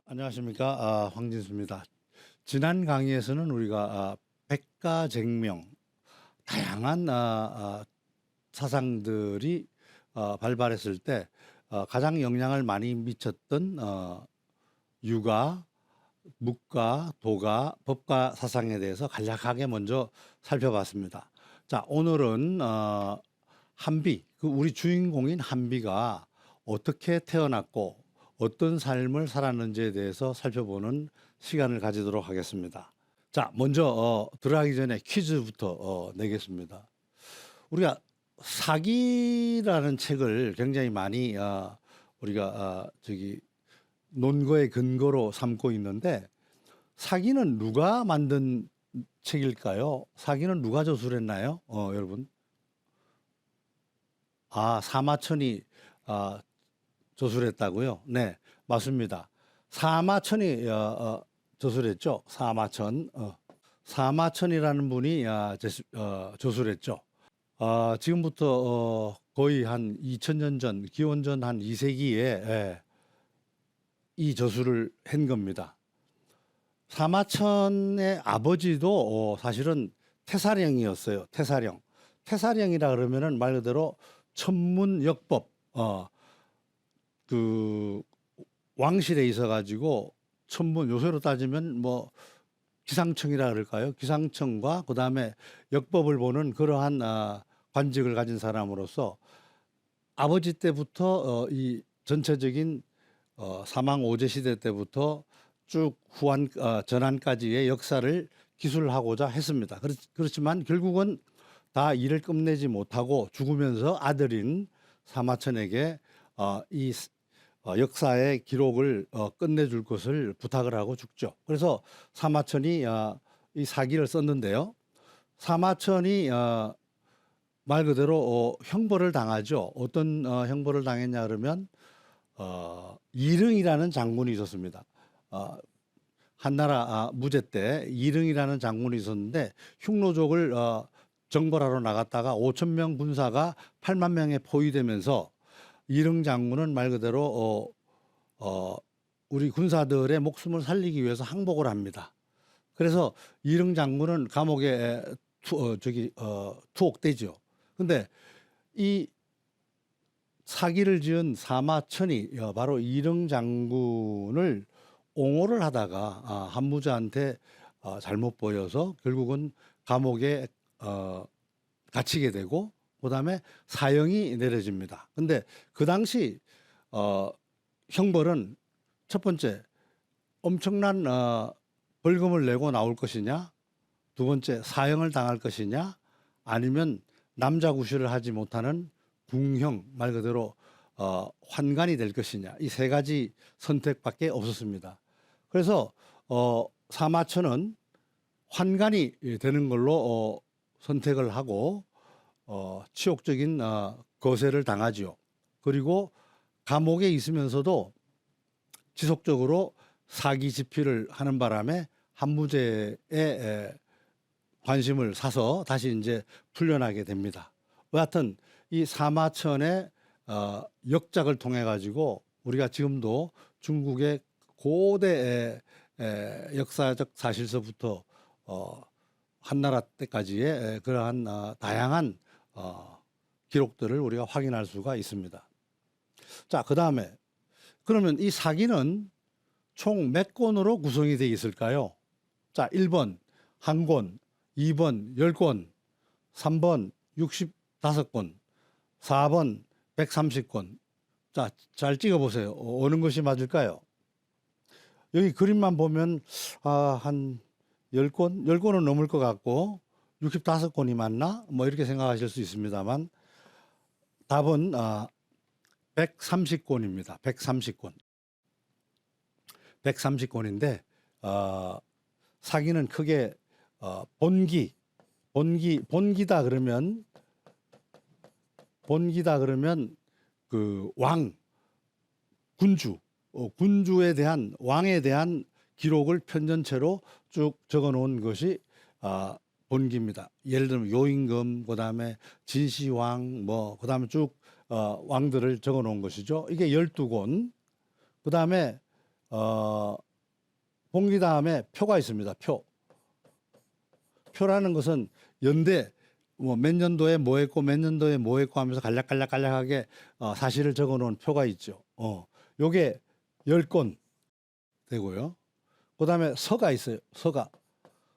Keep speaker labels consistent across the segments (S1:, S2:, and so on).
S1: 안녕하십니까. 황진수입니다. 지난 강의에서는 우리가 백가쟁명, 다양한 사상들이 발발했을 때 가장 영향을 많이 미쳤던 유가, 묵가, 도가, 법가 사상에 대해서 간략하게 먼저 살펴봤습니다. 자, 오늘은 한비, 우리 주인공인 한비가 어떻게 태어났고 어떤 삶을 살았는지에 대해서 살펴보는 시간을 가지도록 하겠습니다. 자, 먼저 들어가기 전에 퀴즈부터 내겠습니다. 우리가 사기라는 책을 굉장히 많이 우리가 논거의 근거로 삼고 있는데, 사기는 누가 만든 책일까요? 사기는 누가 저술했나요? 여러분? 사마천이 저술했다고요? 네, 맞습니다. 사마천이 저술했죠. 사마천. 사마천이라는 분이 저술했죠. 지금부터 거의 한 2000년 전, 기원전 한 2세기에 이 저술을 한 겁니다. 사마천의 아버지도 사실은 태사령이었어요. 태사령. 태사령이라 그러면은 말 그대로 천문역법, 그 왕실에 있어 가지고 천문, 요새로 따지면 뭐 기상청이라 그럴까요? 기상청과 그다음에 역법을 보는 그러한 관직을 가진 사람으로서 아버지 때부터 이 전체적인 사망 오제 시대 때부터 쭉 후한 전한까지의 역사를 기술하고자 했습니다. 그렇지만 결국은 다 일을 끝내지 못하고 죽으면서 아들인 사마천에게 이 역사의 기록을 끝내줄 것을 부탁을 하고 죽죠. 그래서 사마천이 이 사기를 썼는데요. 사마천이 말 그대로 형벌을 당하죠. 어떤 형벌을 당했냐 그러면 이릉이라는 장군이 있었습니다. 한나라 무제 때 이릉이라는 장군이 있었는데, 흉노족을 정벌하러 나갔다가 5천 명 군사가 8만 명에 포위되면서 이릉 장군은 말 그대로 우리 군사들의 목숨을 살리기 위해서 항복을 합니다. 그래서 이릉 장군은 감옥에 투옥되죠. 근데 이 사기를 지은 사마천이 바로 이릉 장군을 옹호를 하다가 한무자한테 잘못 보여서 결국은 감옥에 갇히게 되고, 그다음에 사형이 내려집니다. 근데 그 당시 형벌은 첫 번째, 엄청난 벌금을 내고 나올 것이냐, 두 번째, 사형을 당할 것이냐, 아니면 남자구실을 하지 못하는 궁형, 말 그대로 환관이 될 것이냐, 이 세 가지 선택밖에 없었습니다. 그래서 사마천은 환관이 되는 걸로 선택을 하고 치욕적인 거세를 당하지요. 그리고 감옥에 있으면서도 지속적으로 사기 집필을 하는 바람에 한무제의 관심을 사서 다시 이제 풀려나게 됩니다. 여하튼 이 사마천의 역작을 통해 가지고 우리가 지금도 중국의 고대 역사적 사실서부터 한나라 때까지의 그러한 다양한 기록들을 우리가 확인할 수가 있습니다. 자, 그 다음에 그러면 이 사기는 총 몇 권으로 구성이 되어 있을까요? 자, 1번 한 권, 2번 10권, 3번 65권, 4번 130권. 자, 잘 찍어보세요. 어느 것이 맞을까요? 여기 그림만 보면 한 10권? 10권은 넘을 것 같고 65권이 맞나? 뭐 이렇게 생각하실 수 있습니다만, 답은 130권입니다. 130권. 130권인데 사기는 크게 본기다 그러면 그 군주에 대한, 왕에 대한 기록을 편전체로 쭉 적어 놓은 것이 본기입니다. 예를 들면 요임금, 그다음에 진시황, 뭐 그다음에 쭉 왕들을 적어 놓은 것이죠. 이게 12권. 그다음에 어, 봉기 다음에 표가 있습니다. 표라는 것은 연대 뭐 몇 년도에 뭐 했고 몇 년도에 뭐 했고 하면서 간략하게 사실을 적어 놓은 표가 있죠. 요게 10권 되고요. 그다음에 서가 있어요.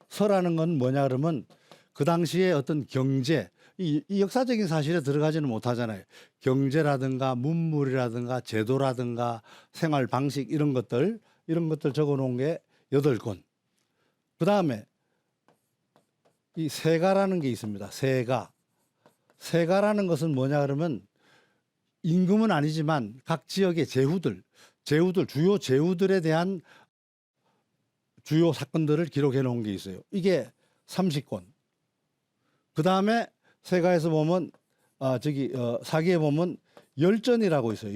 S1: 서라는 건 뭐냐 그러면 그 당시에 어떤 경제 이 역사적인 사실에 들어가지는 못하잖아요. 경제라든가 문물이라든가 제도라든가 생활 방식 이런 것들 적어 놓은 게 8권. 그다음에 이 세가라는 게 있습니다. 세가라는 것은 뭐냐 그러면 임금은 아니지만 각 지역의 제후들 주요 제후들에 대한 주요 사건들을 기록해 놓은 게 있어요. 이게 30권. 그다음에 세가에서 보면 사기에 보면 열전이라고 있어요.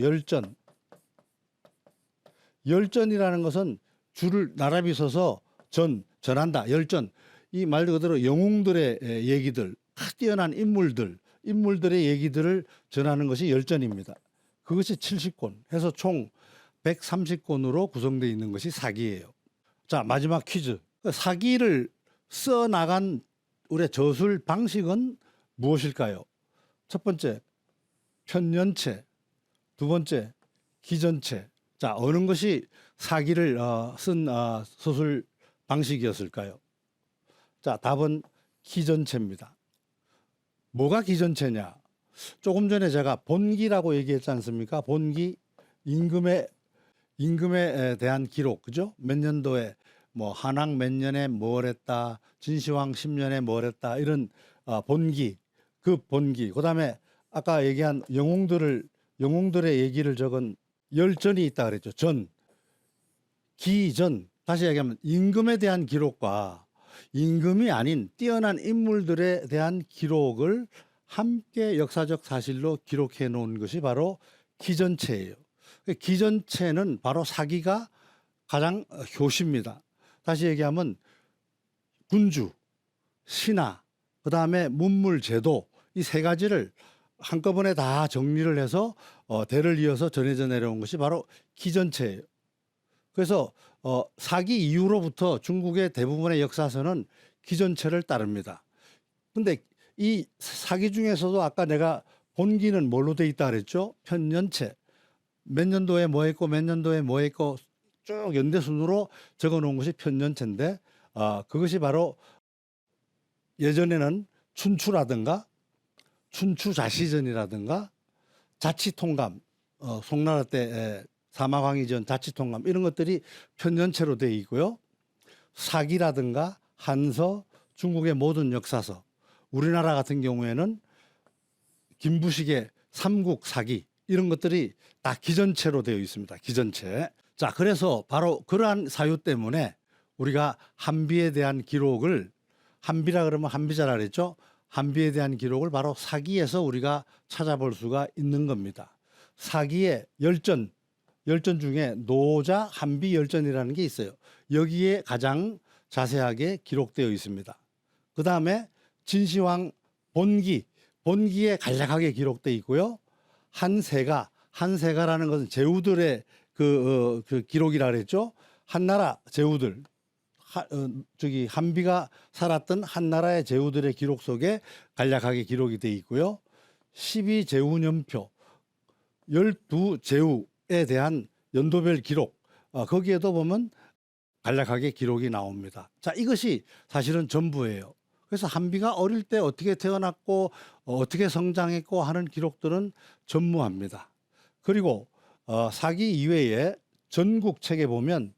S1: 열전이라는 것은 줄을 나란히 서서 전한다. 열전. 이 말 그대로 영웅들의 얘기들, 뛰어난 인물들의 얘기들을 전하는 것이 열전입니다. 그것이 70권 해서 총 130권으로 구성되어 있는 것이 사기예요. 자, 마지막 퀴즈. 사기를 써 나간 우리의 저술 방식은 무엇일까요? 첫 번째, 편년체. 두 번째, 기전체. 자, 어느 것이 사기를 쓴 서술 방식이었을까요? 자, 답은 기전체입니다. 뭐가 기전체냐? 조금 전에 제가 본기라고 얘기했지 않습니까? 본기, 임금에 대한 기록, 그죠? 몇 년도에 뭐 한왕 몇 년에 뭘 했다, 진시황 10년에 뭘 했다, 이런 본기, 그 본기. 그다음에 아까 얘기한 영웅들의 얘기를 적은 열전이 있다 그랬죠. 기전. 다시 얘기하면 임금에 대한 기록과 임금이 아닌 뛰어난 인물들에 대한 기록을 함께 역사적 사실로 기록해 놓은 것이 바로 기전체예요. 기전체는 바로 사기가 가장 효시입니다. 다시 얘기하면 군주, 신하, 그다음에 문물, 제도 이 세 가지를 한꺼번에 다 정리를 해서 대를 이어서 전해져 내려온 것이 바로 기전체예요. 그래서 사기 이후로부터 중국의 대부분의 역사서는 기전체를 따릅니다. 근데 이 사기 중에서도 아까 내가 본기는 뭘로 돼 있다 그랬죠? 편년체. 몇 년도에 뭐 했고 몇 년도에 뭐 했고 쭉 연대 순으로 적어 놓은 것이 편년체인데 그것이 바로 예전에는 춘추라든가 춘추자시전이라든가 자치통감 송나라 때 사마왕이전 자치통감 이런 것들이 편년체로 되어 있고요. 사기라든가 한서, 중국의 모든 역사서, 우리나라 같은 경우에는 김부식의 삼국사기 이런 것들이 다 기전체로 되어 있습니다. 기전체. 자, 그래서 바로 그러한 사유 때문에 우리가 한비에 대한 기록을 한비라 그러면 한비자라 그랬죠. 한비에 대한 기록을 바로 사기에서 우리가 찾아볼 수가 있는 겁니다. 사기의 열전 중에 노자 한비 열전이라는 게 있어요. 여기에 가장 자세하게 기록되어 있습니다. 그 다음에 진시황 본기에 간략하게 기록되어 있고요. 한세가라는 것은 제후들의 그 기록이라 그랬죠. 한나라 제후들, 한비가 살았던 한나라의 제후들의 기록 속에 간략하게 기록이 되어 있고요. 12제후년표, 12제후에 대한 연도별 기록, 거기에도 보면 간략하게 기록이 나옵니다. 자, 이것이 사실은 전부예요. 그래서 한비가 어릴 때 어떻게 태어났고 어떻게 성장했고 하는 기록들은 전무합니다. 그리고 사기 이외에 전국책에 보면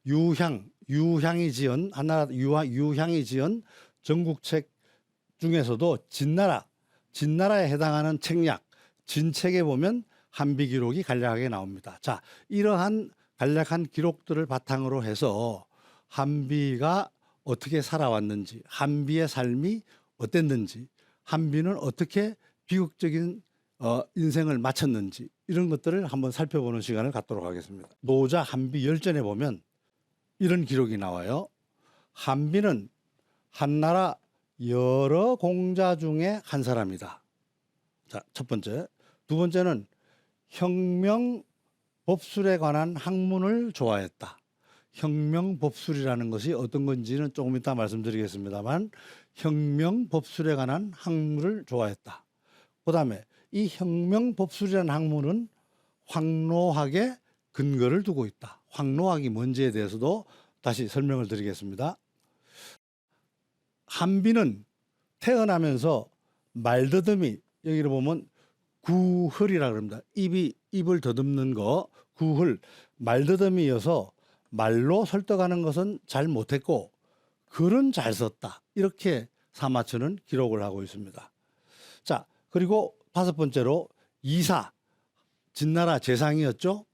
S1: 유향이 지은 한나라 유향이 지은 전국책 중에서도 진나라에 해당하는 책략 진책에 보면 한비 기록이 간략하게 나옵니다. 자, 이러한 간략한 기록들을 바탕으로 해서 한비가 어떻게 살아왔는지, 한비의 삶이 어땠는지, 한비는 어떻게 비극적인 인생을 마쳤는지 이런 것들을 한번 살펴보는 시간을 갖도록 하겠습니다. 노자 한비 열전에 보면 이런 기록이 나와요. 한비는 한나라 여러 공자 중에 한 사람이다. 자, 첫 번째. 두 번째는 혁명 법술에 관한 학문을 좋아했다. 혁명법술이라는 것이 어떤 건지는 조금 이따 말씀드리겠습니다만 혁명법술에 관한 학문을 좋아했다. 그다음에 이 혁명법술이라는 학문은 황로학에 근거를 두고 있다. 황로학이 뭔지에 대해서도 다시 설명을 드리겠습니다. 한비는 태어나면서 말더듬이, 여기를 보면 구헐이라고 합니다. 입을 더듬는 거, 구헐, 말더듬이여서 말로 설득하는 것은 잘 못했고 글은 잘 썼다. 이렇게 사마천은 기록을 하고 있습니다. 자, 그리고 5번째로 이사, 진나라 재상이었죠.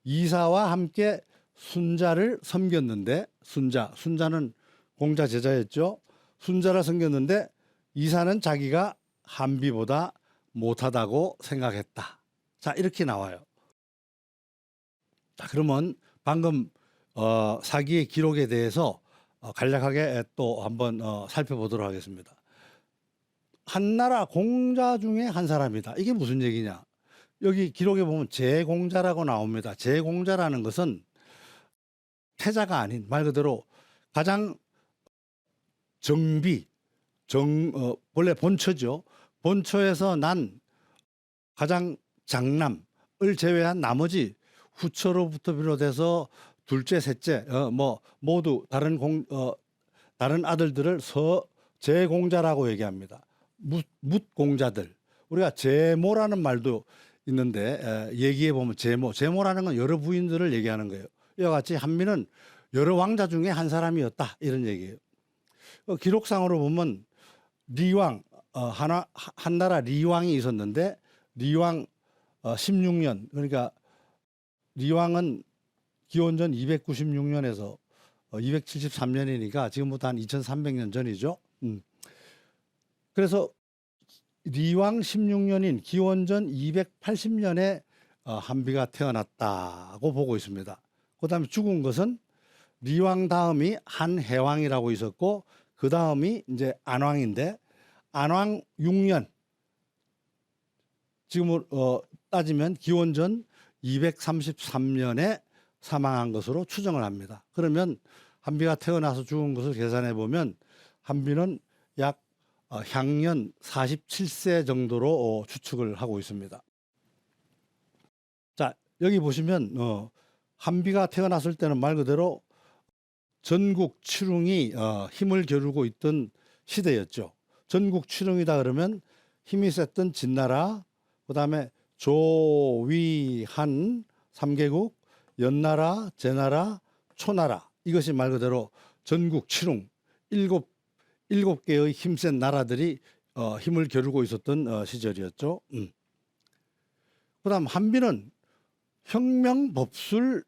S1: 이사와 함께 순자를 섬겼는데, 순자는 공자 제자였죠. 순자를 섬겼는데 이사는 자기가 한비보다 못하다고 생각했다. 자, 이렇게 나와요. 자, 그러면 방금 사기의 기록에 대해서 간략하게 또 한번 살펴보도록 하겠습니다. 한나라 공자 중에 한 사람이다. 이게 무슨 얘기냐? 여기 기록에 보면 제공자라고 나옵니다. 제공자라는 것은 태자가 아닌 말 그대로 가장 원래 본처죠. 본처에서 난 가장 장남을 제외한 나머지 후처로부터 비롯해서 둘째, 셋째 모두 다른 아들들을 제공자라고 얘기합니다. 묻공자들. 우리가 제모라는 말도 있는데 얘기해 보면 제모라는 건 여러 부인들을 얘기하는 거예요. 이와 같이 한비는 여러 왕자 중에 한 사람이었다 이런 얘기예요. 기록상으로 보면 리왕 한나라 리왕이 있었는데 리왕 16년, 그러니까 리왕은 기원전 296년에서 273년이니까 지금부터 한 2300년 전이죠. 그래서 리왕 16년인 기원전 280년에 한비가 태어났다고 보고 있습니다. 그다음에 죽은 것은 리왕 다음이 한해왕이라고 있었고 그 다음이 이제 안왕인데 안왕 6년, 지금으로 따지면 기원전 233년에 사망한 것으로 추정을 합니다. 그러면 한비가 태어나서 죽은 것을 계산해 보면 한비는 약 향년 47세 정도로 추측을 하고 있습니다. 자, 여기 보시면 한비가 태어났을 때는 말 그대로 전국 칠웅이 힘을 겨루고 있던 시대였죠. 전국 칠웅이다 그러면 힘이 셌던 진나라, 그다음에 조위한 3개국, 연나라, 제나라, 초나라, 이것이 말 그대로 전국 칠웅 일곱 개의 힘센 나라들이 힘을 겨루고 있었던 시절이었죠. 그다음 한비는 혁명법술을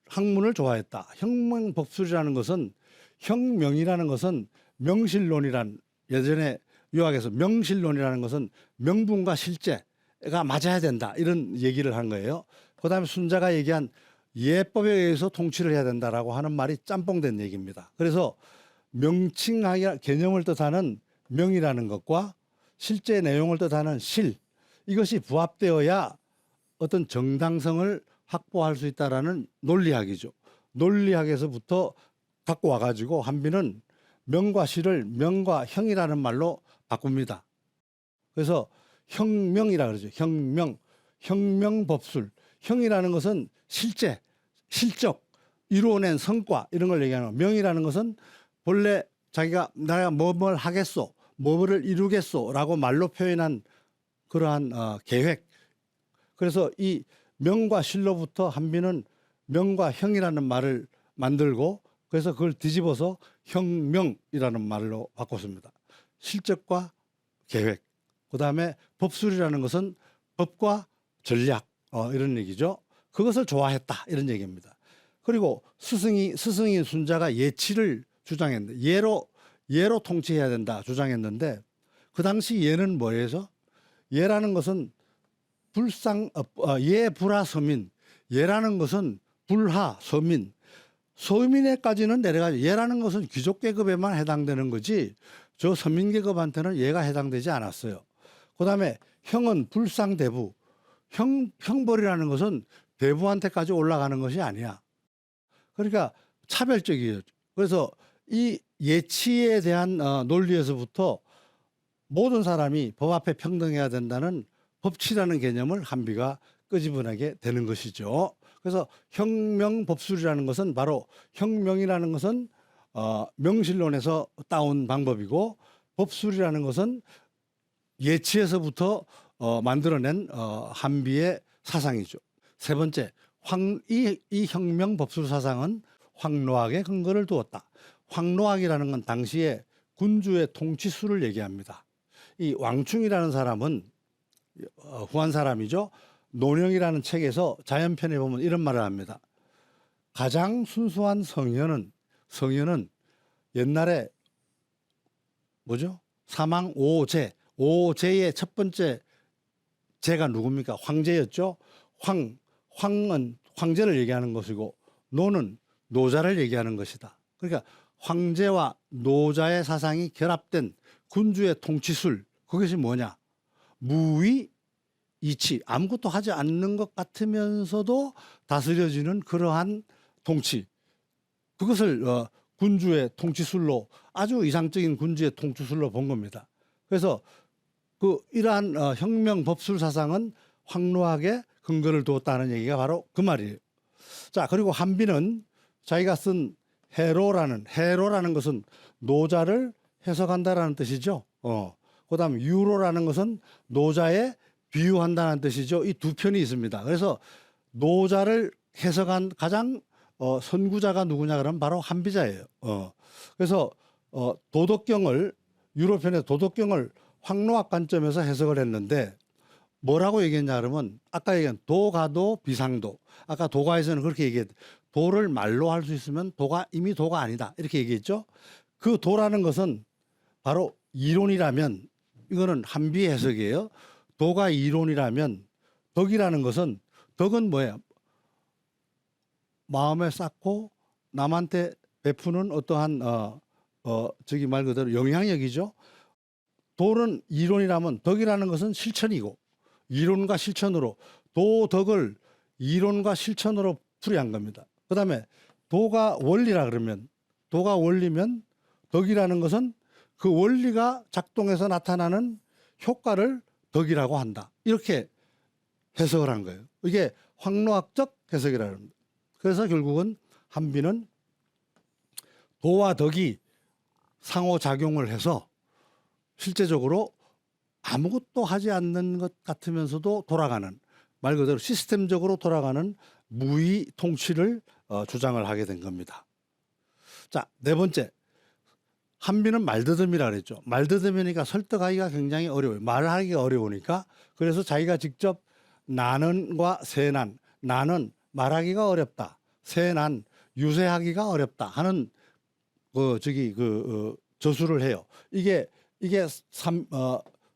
S1: 학문을 좋아했다. 혁명법술이라는 것은 혁명이라는 것은 명실론이란, 예전에 유학에서 명실론이라는 것은 명분과 실제가 맞아야 된다 이런 얘기를 한 거예요. 그다음에 순자가 얘기한 예법에 의해서 통치를 해야 된다라고 하는 말이 짬뽕된 얘기입니다. 그래서 명칭학 개념을 뜻하는 명이라는 것과 실제 내용을 뜻하는 실, 이것이 부합되어야 어떤 정당성을 확보할 수 있다라는 논리학이죠. 논리학에서부터 갖고 와가지고 한비는 명과 실을 명과 형이라는 말로 바꿉니다. 그래서 혁명이라 그러죠. 혁명법술. 형이라는 것은 실제, 실적, 이루어낸 성과 이런 걸 얘기하는 거예요. 명이라는 것은 본래 자기가 내가 뭘 하겠소, 뭐를 이루겠소라고 말로 표현한 그러한 계획. 그래서 이 명과 실로부터 한비는 명과 형이라는 말을 만들고 그래서 그걸 뒤집어서 혁명이라는 말로 바꿨습니다. 실적과 계획. 그다음에 법술이라는 것은 법과 전략 이런 얘기죠. 그것을 좋아했다 이런 얘기입니다. 그리고 스승이 순자가 예치를 주장했는데 예로 통치해야 된다 주장했는데 그 당시 예는 뭐예요? 예라는 것은 예불하서민, 예라는 것은 불하 서민, 서민에까지는 내려가죠. 예라는 것은 귀족 계급에만 해당되는 거지 저 서민 계급한테는 예가 해당되지 않았어요. 그다음에 형은 불상대부, 형벌이라는 것은 대부한테까지 올라가는 것이 아니야. 그러니까 차별적이에요. 그래서 이 예치에 대한 논리에서부터 모든 사람이 법 앞에 평등해야 된다는 법치라는 개념을 한비가 끄집어내게 되는 것이죠. 그래서 혁명법술이라는 것은 바로 혁명이라는 것은 명실론에서 따온 방법이고 법술이라는 것은 예치에서부터 만들어낸 한비의 사상이죠. 세 번째, 이 혁명법술 사상은 황노학에 근거를 두었다. 황노학이라는 건 당시에 군주의 통치수를 얘기합니다. 이 왕충이라는 사람은 후한 사람이죠. 논형이라는 책에서 자연편에 보면 이런 말을 합니다. 가장 순수한 성현은 옛날에 뭐죠? 사망 오제, 오제의 첫 번째 제가 누굽니까? 황제였죠. 황은 황제를 얘기하는 것이고 노는 노자를 얘기하는 것이다. 그러니까 황제와 노자의 사상이 결합된 군주의 통치술, 그것이 뭐냐? 무위 이치, 아무것도 하지 않는 것 같으면서도 다스려지는 그러한 통치, 그것을 군주의 통치술로, 아주 이상적인 군주의 통치술로 본 겁니다. 그래서 이러한 혁명 법술 사상은 황노학에 근거를 두었다는 얘기가 바로 그 말이에요. 자, 그리고 한비는 자기가 쓴 해로라는 것은 노자를 해석한다라는 뜻이죠. 그다음 유로라는 것은 노자에 비유한다는 뜻이죠. 이 두 편이 있습니다. 그래서 노자를 해석한 가장 선구자가 누구냐 그러면 바로 한비자예요. 그래서 도덕경을 유로편의 도덕경을 황노학 관점에서 해석을 했는데 뭐라고 얘기했냐 그러면 아까 얘기한 도가도 비상도, 아까 도가에서는 그렇게 얘기했, 도를 말로 할 수 있으면 도가 이미 도가 아니다 이렇게 얘기했죠. 그 도라는 것은 바로 이론이라면, 이거는 한비의 해석이에요. 도가 이론이라면 덕이라는 것은, 덕은 뭐예요? 마음에 쌓고 남한테 베푸는 어떠한 저기 말 그대로 영향력이죠. 도는 이론이라면 덕이라는 것은 실천이고, 이론과 실천으로 도덕을 이론과 실천으로 풀이한 겁니다. 그다음에 도가 원리라 그러면, 도가 원리면 덕이라는 것은 그 원리가 작동해서 나타나는 효과를 덕이라고 한다. 이렇게 해석을 한 거예요. 이게 황노학적 해석이라는 겁니다. 그래서 결국은 한비는 도와 덕이 상호작용을 해서 실제적으로 아무것도 하지 않는 것 같으면서도 돌아가는, 말 그대로 시스템적으로 돌아가는 무위 통치를 주장을 하게 된 겁니다. 자, 네 번째, 한비는 말더듬이라 그랬죠. 말더듬이니까 설득하기가 굉장히 어려워요. 말하기가 어려우니까. 그래서 자기가 직접 나는과 세난, 나는 말하기가 어렵다, 세난 유세하기가 어렵다 하는 저수를 해요. 이게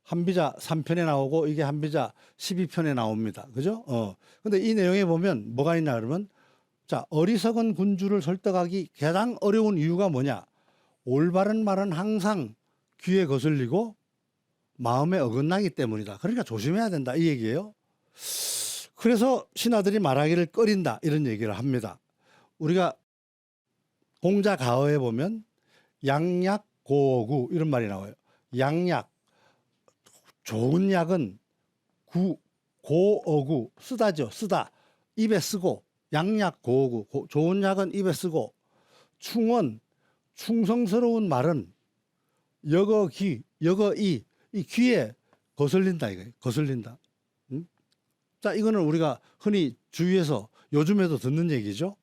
S1: 한비자 3편에 나오고 이게 한비자 12편에 나옵니다. 그죠? 근데 이 내용에 보면 뭐가 있냐 그러면, 자, 어리석은 군주를 설득하기 가장 어려운 이유가 뭐냐? 올바른 말은 항상 귀에 거슬리고 마음에 어긋나기 때문이다. 그러니까 조심해야 된다 이 얘기예요. 그래서 신하들이 말하기를 꺼린다 이런 얘기를 합니다. 우리가 공자 가어에 보면 양약 고어구 이런 말이 나와요. 양약, 좋은 약은 고어구, 쓰다죠. 쓰다, 입에 쓰고. 양약 고어구, 좋은 약은 입에 쓰고. 충언, 충성스러운 말은 여거기, 여거이, 이 귀에 거슬린다 이거예요. 거슬린다. 자, 이거는 우리가 흔히 주위에서 요즘에도 듣는 얘기죠.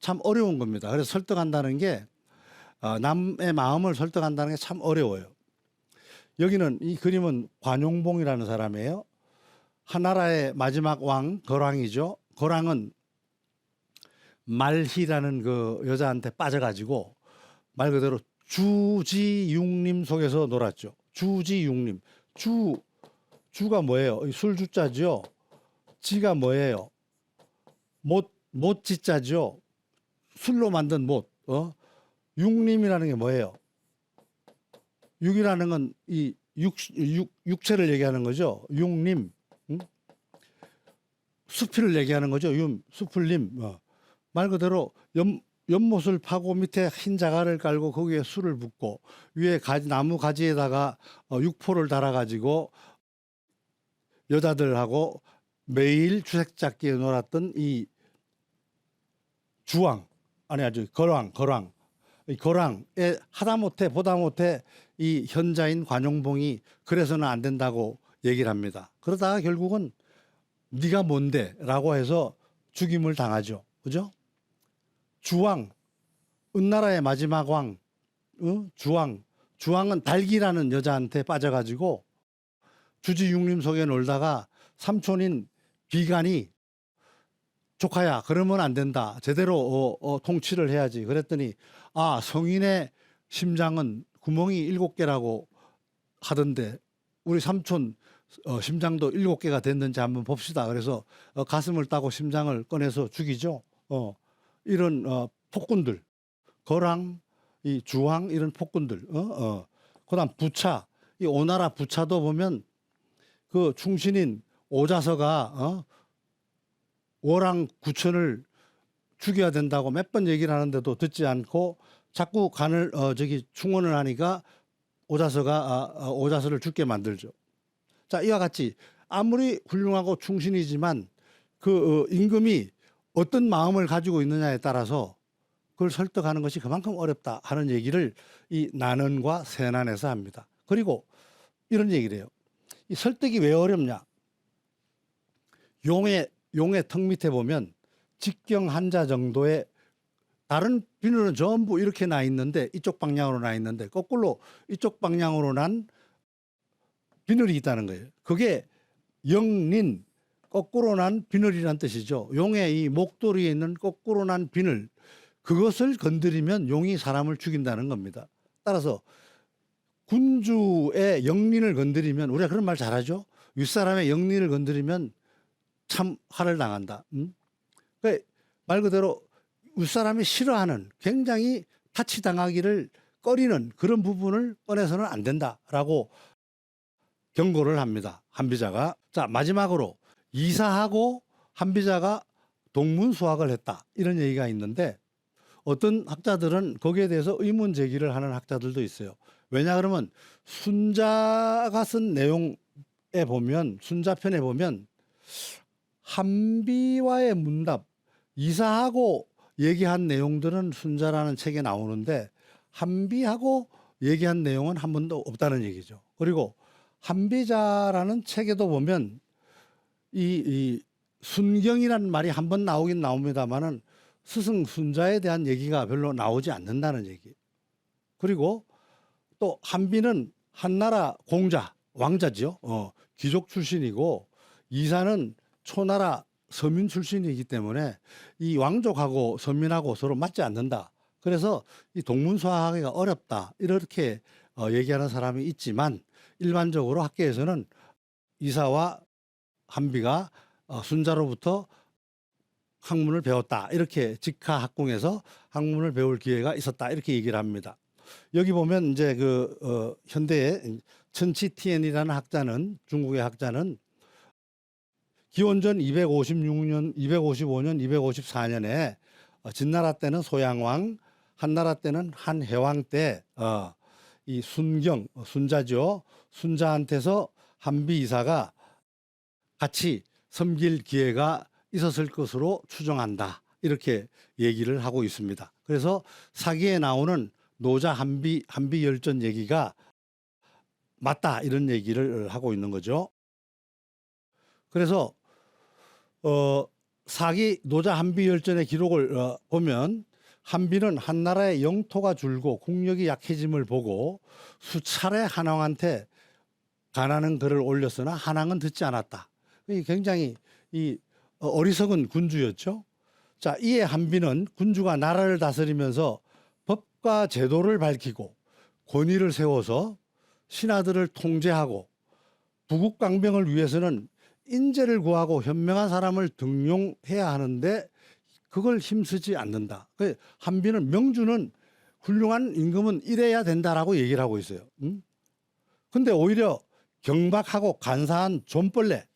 S1: 참 어려운 겁니다. 그래서 설득한다는 게, 남의 마음을 설득한다는 게 참 어려워요. 여기는 이 그림은 관용봉이라는 사람이에요. 한나라의 마지막 왕 거랑이죠. 거랑은 말희라는 그 여자한테 빠져가지고 말 그대로 주지육림 속에서 놀았죠. 주지육림. 주가 뭐예요? 술주자죠. 지가 뭐예요? 못지자죠. 술로 만든 못. 육림이라는 게 뭐예요? 육이라는 건 이 육체를 얘기하는 거죠. 육림. 수필을 얘기하는 거죠. 수풀림. 말 그대로 연못을 파고 밑에 흰 자갈을 깔고 거기에 술을 붓고 위에 나무 가지에다가 육포를 달아가지고 여자들하고 매일 주색잡기에 놀았던 이 주왕, 아주 거왕. 이 거왕에 하다못해 보다못해 이 현자인 관용봉이 그래서는 안 된다고 얘기를 합니다. 그러다가 결국은 네가 뭔데? 라고 해서 죽임을 당하죠. 그죠? 주왕, 은나라의 마지막 왕, 주왕은 달기라는 여자한테 빠져가지고 주지육림 속에 놀다가 삼촌인 비간이 조카야, 그러면 안 된다. 제대로 통치를 해야지. 그랬더니 성인의 심장은 구멍이 7개라고 하던데 우리 삼촌 심장도 7개가 됐는지 한번 봅시다. 그래서 가슴을 따고 심장을 꺼내서 죽이죠. 이런 폭군들, 거랑, 이 주왕 이런 폭군들. 그다음 부차, 이 오나라 부차도 보면 그 충신인 오자서가 월왕 구천을 죽여야 된다고 몇 번 얘기를 하는데도 듣지 않고 자꾸 간을 충원을 하니까 오자서를 죽게 만들죠. 자, 이와 같이 아무리 훌륭하고 충신이지만 그 임금이 어떤 마음을 가지고 있느냐에 따라서 그걸 설득하는 것이 그만큼 어렵다 하는 얘기를 이 난언과 세난에서 합니다. 그리고 이런 얘기를 해요. 이 설득이 왜 어렵냐? 용의 턱 밑에 보면 직경 한자 정도의 다른 비늘은 전부 이렇게 나 있는데 이쪽 방향으로 나 있는데 거꾸로 이쪽 방향으로 난 비늘이 있다는 거예요. 그게 영린, 거꾸로 난 비늘이란 뜻이죠. 용의 이 목도리에 있는 거꾸로 난 비늘, 그것을 건드리면 용이 사람을 죽인다는 겁니다. 따라서 군주의 영린을 건드리면, 우리가 그런 말 잘하죠. 윗사람의 영린을 건드리면 참 화를 당한다. 그러니까 말 그대로 윗사람이 싫어하는, 굉장히 타치당하기를 꺼리는 그런 부분을 꺼내서는 안 된다라고 경고를 합니다. 한비자가. 자, 마지막으로 이사하고 한비자가 동문수학을 했다, 이런 얘기가 있는데 어떤 학자들은 거기에 대해서 의문 제기를 하는 학자들도 있어요. 왜냐 그러면 순자가 쓴 내용에 보면, 순자편에 보면 한비와의 문답, 이사하고 얘기한 내용들은 순자라는 책에 나오는데 한비하고 얘기한 내용은 한 번도 없다는 얘기죠. 그리고 한비자라는 책에도 보면 이 순경이라는 말이 한 번 나오긴 나옵니다만은 스승 순자에 대한 얘기가 별로 나오지 않는다는 얘기. 그리고 또 한비는 한나라 공자, 왕자죠. 귀족 출신이고 이사는 초나라 서민 출신이기 때문에 이 왕족하고 서민하고 서로 맞지 않는다. 그래서 이 동문수학하기가 어렵다, 이렇게 얘기하는 사람이 있지만 일반적으로 학계에서는 이사와 한비가 순자로부터 학문을 배웠다, 이렇게 직하학궁에서 학문을 배울 기회가 있었다, 이렇게 얘기를 합니다. 여기 보면 이제 현대의 천치티엔이라는 학자는, 중국의 학자는 기원전 256년, 255년, 254년에 진나라 때는 소양왕, 한나라 때는 한해왕 때 이 순경, 순자죠. 순자한테서 한비 이사가 같이 섬길 기회가 있었을 것으로 추정한다, 이렇게 얘기를 하고 있습니다. 그래서 사기에 나오는 노자 한비 열전 얘기가 맞다, 이런 얘기를 하고 있는 거죠. 그래서 사기 노자 한비 열전의 기록을 보면 한비는 한나라의 영토가 줄고 국력이 약해짐을 보고 수차례 한왕한테 가난한 글을 올렸으나 한왕은 듣지 않았다. 굉장히 어리석은 군주였죠. 자, 이에 한비는 군주가 나라를 다스리면서 법과 제도를 밝히고 권위를 세워서 신하들을 통제하고 부국강병을 위해서는 인재를 구하고 현명한 사람을 등용해야 하는데 그걸 힘쓰지 않는다. 한비는 명주는 훌륭한 임금은 이래야 된다라고 얘기를 하고 있어요. 근데 오히려 경박하고 간사한 존벌레,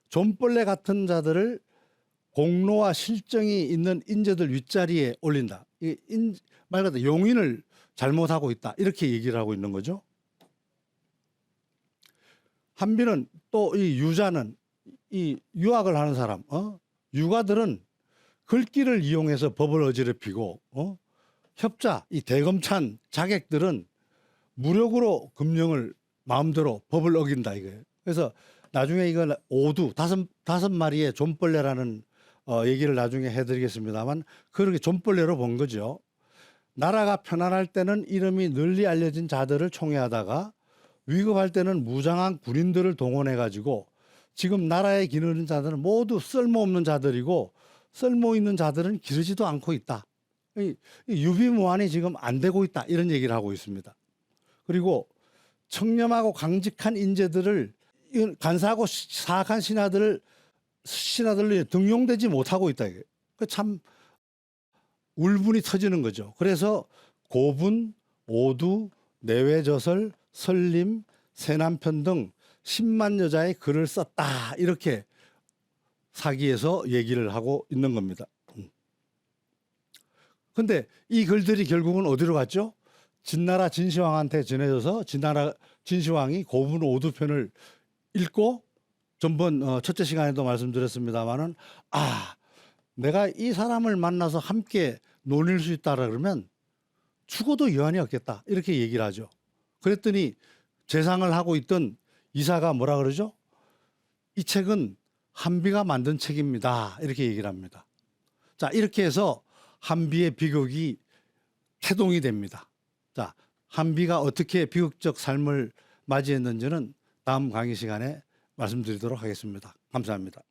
S1: 존벌레 같은 자들을 공로와 실정이 있는 인재들 윗자리에 올린다. 말 그대로 용인을 잘못하고 있다. 이렇게 얘기를 하고 있는 거죠. 한비는 또 이 유자는 이 유학을 하는 사람, 유가들은 글귀를 이용해서 법을 어지럽히고, 협자, 이 대검찬 자객들은 무력으로 금령을 마음대로 법을 어긴다 이거예요. 그래서 나중에 이건 오두 다섯 마리의 존벌레라는 얘기를 나중에 해드리겠습니다만 그렇게 존벌레로 본 거죠. 나라가 편안할 때는 이름이 널리 알려진 자들을 총애하다가 위급할 때는 무장한 군인들을 동원해 가지고 지금 나라에 기르는 자들은 모두 쓸모없는 자들이고 쓸모 있는 자들은 기르지도 않고 있다. 이 유비무환이 지금 안 되고 있다 이런 얘기를 하고 있습니다. 그리고 청렴하고 강직한 인재들을 간사하고 사악한 신하들로 등용되지 못하고 있다. 이게 참 울분이 터지는 거죠. 그래서 고분, 오두, 내외저설, 설림, 새남편 등 10만 여자의 글을 썼다. 이렇게 사기에서 얘기를 하고 있는 겁니다. 근데 이 글들이 결국은 어디로 갔죠? 진나라 진시황한테 전해져서 진시황이 고분 오두편을 읽고 전번 첫째 시간에도 말씀드렸습니다마는 내가 이 사람을 만나서 함께 논일 수 있다라 그러면 죽어도 여한이 없겠다 이렇게 얘기를 하죠. 그랬더니 재상을 하고 있던 이사가 뭐라 그러죠? 이 책은 한비가 만든 책입니다 이렇게 얘기를 합니다. 자, 이렇게 해서 한비의 비극이 태동이 됩니다. 자, 한비가 어떻게 비극적 삶을 맞이했는지는 다음 강의 시간에 말씀드리도록 하겠습니다. 감사합니다.